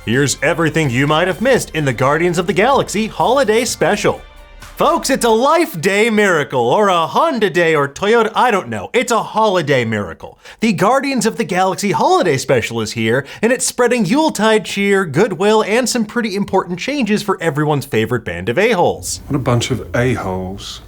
Here's everything you might have missed in the Guardians of the Galaxy Holiday Special. Folks, it's a Life Day miracle, or a Honda Day, or Toyota, I don't know. It's a holiday miracle. The Guardians of the Galaxy Holiday Special is here, and it's spreading Yuletide cheer, goodwill, and some pretty important changes for everyone's favorite band of a-holes. What a bunch of a-holes.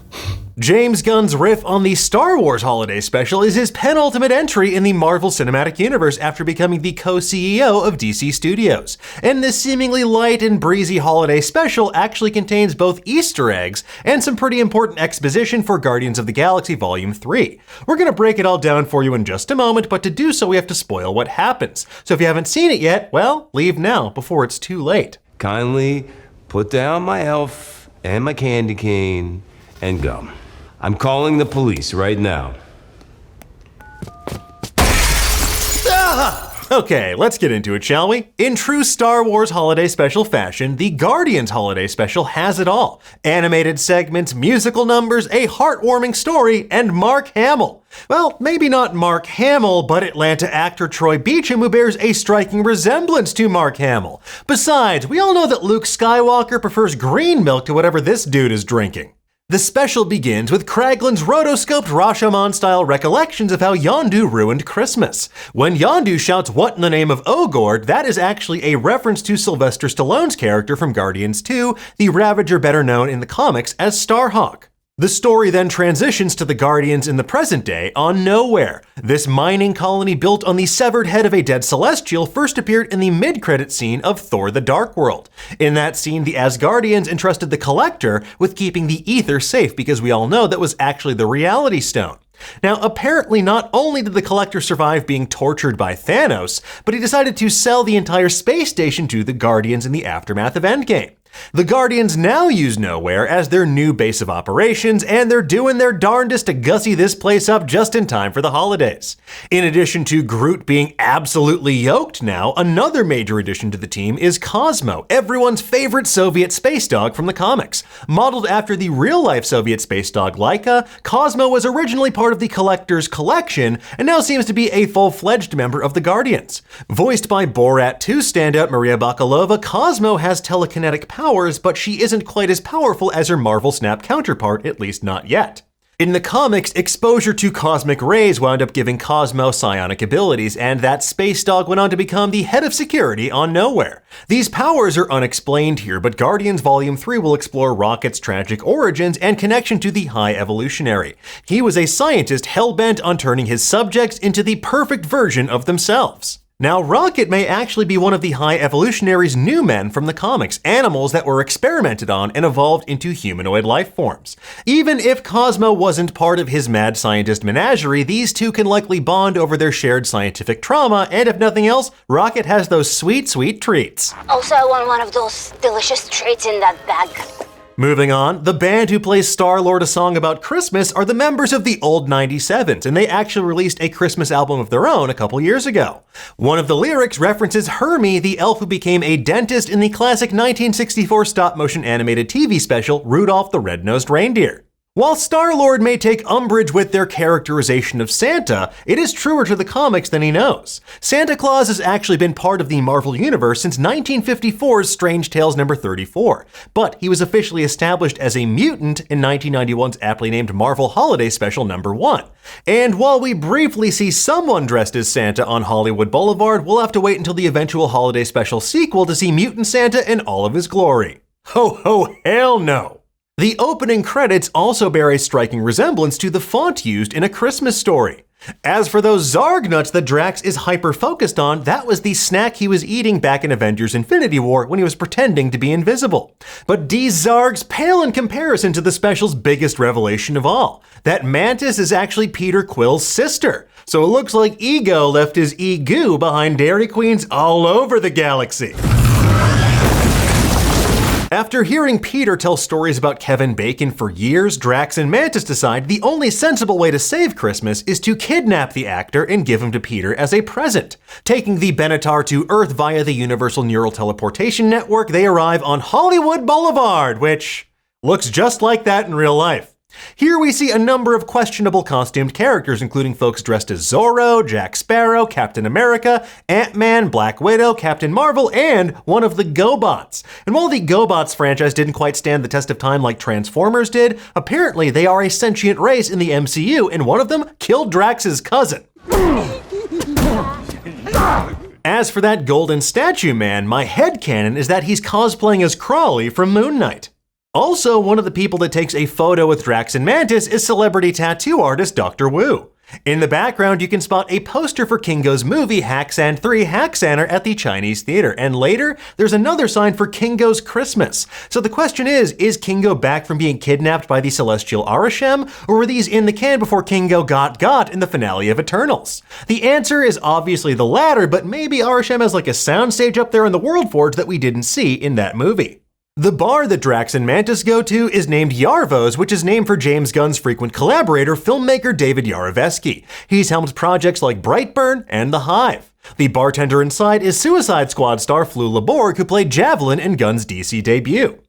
James Gunn's riff on the Star Wars Holiday Special is his penultimate entry in the Marvel Cinematic Universe after becoming the co-CEO of DC Studios. And this seemingly light and breezy holiday special actually contains both Easter eggs and some pretty important exposition for Guardians of the Galaxy Volume 3. We're gonna break it all down for you in just a moment, but to do so we have to spoil what happens. So if you haven't seen it yet, well, leave now before it's too late. Kindly put down my elf and my candy cane and gum. I'm calling the police right now. Okay, let's get into it, shall we? In true Star Wars Holiday Special fashion, the Guardians Holiday Special has it all. Animated segments, musical numbers, a heartwarming story, and Mark Hamill. Well, maybe not Mark Hamill, but Atlanta actor Troy Beacham, who bears a striking resemblance to Mark Hamill. Besides, we all know that Luke Skywalker prefers green milk to whatever this dude is drinking. The special begins with Kraglin's rotoscoped Rashomon-style recollections of how Yondu ruined Christmas. When Yondu shouts "What in the name of Ogord," that is actually a reference to Sylvester Stallone's character from Guardians 2, the Ravager better known in the comics as Starhawk. The story then transitions to the Guardians in the present day on Nowhere. This mining colony built on the severed head of a dead Celestial first appeared in the mid-credit scene of Thor: The Dark World. In that scene, the Asgardians entrusted the Collector with keeping the Ether safe because we all know that was actually the Reality Stone. Now, apparently not only did the Collector survive being tortured by Thanos, but he decided to sell the entire space station to the Guardians in the aftermath of Endgame. The Guardians now use Nowhere as their new base of operations, and they're doing their darndest to gussy this place up just in time for the holidays. In addition to Groot being absolutely yoked now, another major addition to the team is Cosmo, everyone's favorite Soviet space dog from the comics. Modeled after the real-life Soviet space dog Laika, Cosmo was originally part of the Collector's collection, and now seems to be a full-fledged member of the Guardians. Voiced by Borat 2 standout Maria Bakalova, Cosmo has telekinetic powers, but she isn't quite as powerful as her Marvel Snap counterpart, at least not yet. In the comics, exposure to cosmic rays wound up giving Cosmo psionic abilities, and that space dog went on to become the head of security on Nowhere. These powers are unexplained here, but Guardians Volume 3 will explore Rocket's tragic origins and connection to the High Evolutionary. He was a scientist hell-bent on turning his subjects into the perfect version of themselves. Now, Rocket may actually be one of the High Evolutionary's new men from the comics, animals that were experimented on and evolved into humanoid life forms. Even if Cosmo wasn't part of his mad scientist menagerie, these two can likely bond over their shared scientific trauma, and if nothing else, Rocket has those sweet, sweet treats. Also, I want one of those delicious treats in that bag. Moving on, the band who plays Star-Lord a song about Christmas are the members of the Old 97s, and they actually released a Christmas album of their own a couple years ago. One of the lyrics references Hermie, the elf who became a dentist in the classic 1964 stop-motion animated TV special Rudolph the Red-Nosed Reindeer. While Star-Lord may take umbrage with their characterization of Santa, it is truer to the comics than he knows. Santa Claus has actually been part of the Marvel Universe since 1954's Strange Tales number 34, but he was officially established as a mutant in 1991's aptly named Marvel Holiday Special number 1. And while we briefly see someone dressed as Santa on Hollywood Boulevard, we'll have to wait until the eventual Holiday Special sequel to see Mutant Santa in all of his glory. Ho ho, hell no! The opening credits also bear a striking resemblance to the font used in A Christmas Story. As for those Zarg nuts that Drax is hyper-focused on, that was the snack he was eating back in Avengers Infinity War when he was pretending to be invisible. But these Zargs pale in comparison to the special's biggest revelation of all. That Mantis is actually Peter Quill's sister. So it looks like Ego left his e-goo behind Dairy Queens all over the galaxy. After hearing Peter tell stories about Kevin Bacon for years, Drax and Mantis decide the only sensible way to save Christmas is to kidnap the actor and give him to Peter as a present. Taking the Benatar to Earth via the Universal Neural Teleportation Network, they arrive on Hollywood Boulevard, which looks just like that in real life. Here we see a number of questionable costumed characters, including folks dressed as Zorro, Jack Sparrow, Captain America, Ant-Man, Black Widow, Captain Marvel, and one of the GoBots. And while the GoBots franchise didn't quite stand the test of time like Transformers did, apparently they are a sentient race in the MCU, and one of them killed Drax's cousin. As for that golden statue man, my headcanon is that he's cosplaying as Crawley from Moon Knight. Also, one of the people that takes a photo with Drax and Mantis is celebrity tattoo artist Dr. Wu. In the background, you can spot a poster for Kingo's movie Haxan 3 Haxaner at the Chinese theater, and later, there's another sign for Kingo's Christmas. So the question is Kingo back from being kidnapped by the celestial Arishem, or were these in the can before Kingo got in the finale of Eternals? The answer is obviously the latter, but maybe Arishem has like a soundstage up there in the World Forge that we didn't see in that movie. The bar that Drax and Mantis go to is named Yarvos, which is named for James Gunn's frequent collaborator, filmmaker David Yarovesky. He's helmed projects like Brightburn and The Hive. The bartender inside is Suicide Squad star Flula Borg, who played Javelin in Gunn's DC debut.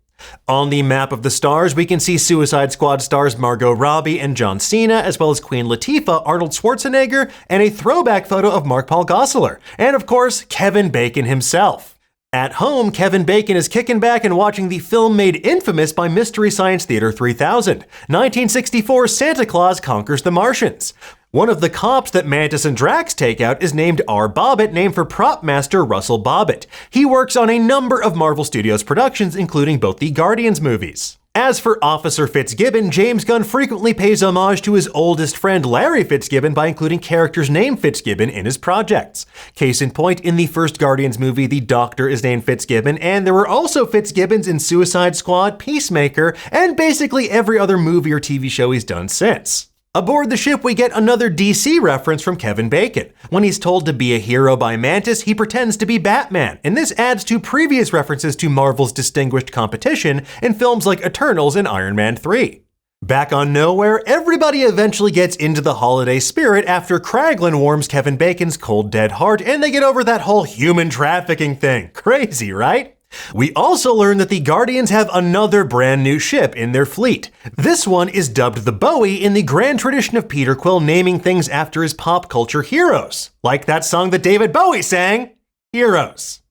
On the map of the stars, we can see Suicide Squad stars Margot Robbie and John Cena, as well as Queen Latifah, Arnold Schwarzenegger, and a throwback photo of Mark Paul Gosselaar, and of course, Kevin Bacon himself. At home, Kevin Bacon is kicking back and watching the film made infamous by Mystery Science Theater 3000, 1964's Santa Claus Conquers the Martians. One of the cops that Mantis and Drax take out is named R. Bobbitt, named for prop master Russell Bobbitt. He works on a number of Marvel Studios productions, including both the Guardians movies. As for Officer Fitzgibbon, James Gunn frequently pays homage to his oldest friend Larry Fitzgibbon by including characters named Fitzgibbon in his projects. Case in point, in the first Guardians movie, the Doctor is named Fitzgibbon, and there were also Fitzgibbons in Suicide Squad, Peacemaker, and basically every other movie or TV show he's done since. Aboard the ship, we get another DC reference from Kevin Bacon. When he's told to be a hero by Mantis, he pretends to be Batman, and this adds to previous references to Marvel's distinguished competition in films like Eternals and Iron Man 3. Back on Nowhere, everybody eventually gets into the holiday spirit after Kraglin warms Kevin Bacon's cold dead heart, and they get over that whole human trafficking thing. Crazy, right? We also learn that the Guardians have another brand new ship in their fleet. This one is dubbed the Bowie in the grand tradition of Peter Quill naming things after his pop culture heroes. Like that song that David Bowie sang, Heroes.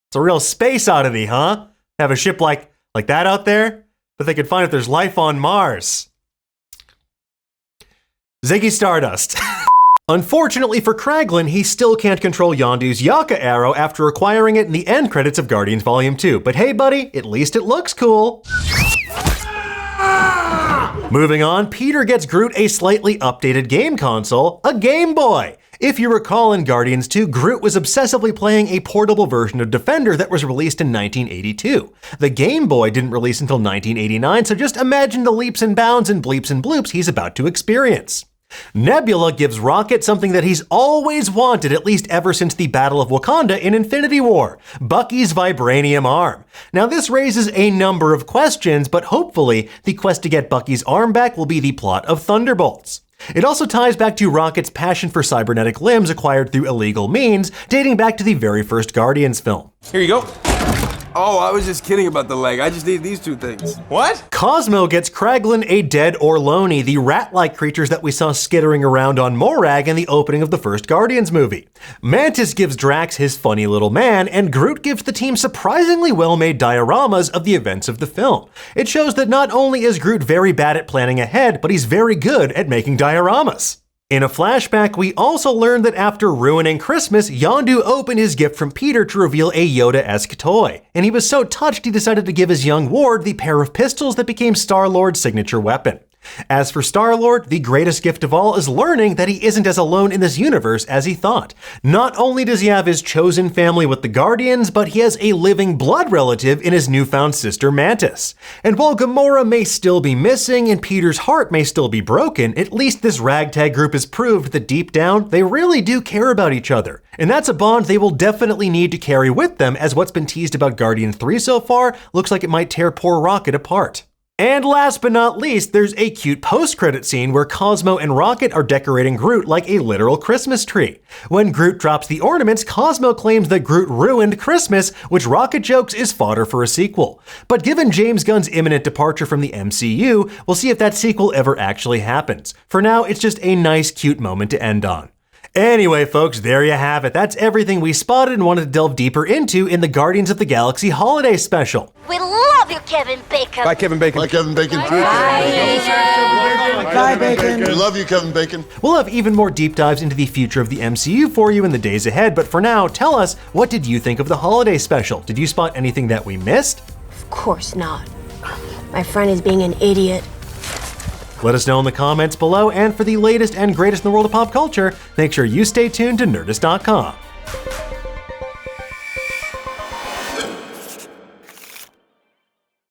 It's a real space oddity, huh? Have a ship like that out there? But they could find if there's life on Mars. Ziggy Stardust. Unfortunately for Kraglin, he still can't control Yondu's Yaka arrow after acquiring it in the end credits of Guardians Volume 2. But hey buddy, at least it looks cool. Moving on, Peter gets Groot a slightly updated game console, a Game Boy. If you recall in Guardians 2, Groot was obsessively playing a portable version of Defender that was released in 1982. The Game Boy didn't release until 1989, so just imagine the leaps and bounds and bleeps and bloops he's about to experience. Nebula gives Rocket something that he's always wanted, at least ever since the Battle of Wakanda in Infinity War, Bucky's vibranium arm. Now this raises a number of questions, but hopefully the quest to get Bucky's arm back will be the plot of Thunderbolts. It also ties back to Rocket's passion for cybernetic limbs acquired through illegal means, dating back to the very first Guardians film. Here you go. Oh, I was just kidding about the leg. I just need these two things. What? Cosmo gets Kraglin a dead Orloni, the rat-like creatures that we saw skittering around on Morag in the opening of the first Guardians movie. Mantis gives Drax his funny little man, and Groot gives the team surprisingly well-made dioramas of the events of the film. It shows that not only is Groot very bad at planning ahead, but he's very good at making dioramas. In a flashback, we also learned that after ruining Christmas, Yondu opened his gift from Peter to reveal a Yoda-esque toy, and he was so touched he decided to give his young ward the pair of pistols that became Star-Lord's signature weapon. As for Star-Lord, the greatest gift of all is learning that he isn't as alone in this universe as he thought. Not only does he have his chosen family with the Guardians, but he has a living blood relative in his newfound sister Mantis. And while Gamora may still be missing and Peter's heart may still be broken, at least this ragtag group has proved that deep down, they really do care about each other. And that's a bond they will definitely need to carry with them, as what's been teased about Guardians 3 so far looks like it might tear poor Rocket apart. And last but not least, there's a cute post-credit scene where Cosmo and Rocket are decorating Groot like a literal Christmas tree. When Groot drops the ornaments, Cosmo claims that Groot ruined Christmas, which Rocket jokes is fodder for a sequel. But given James Gunn's imminent departure from the MCU, we'll see if that sequel ever actually happens. For now, it's just a nice, cute moment to end on. Anyway, folks, there you have it. That's everything we spotted and wanted to delve deeper into in the Guardians of the Galaxy Holiday Special. We love you, Kevin Bacon. Bye, Kevin Bacon. Bye, Kevin Bacon. Bye, Bacon. We love you, Kevin Bacon. We'll have even more deep dives into the future of the MCU for you in the days ahead, but for now, tell us, what did you think of the Holiday Special? Did you spot anything that we missed? Of course not. My friend is being an idiot. Let us know in the comments below, and for the latest and greatest in the world of pop culture, make sure you stay tuned to Nerdist.com.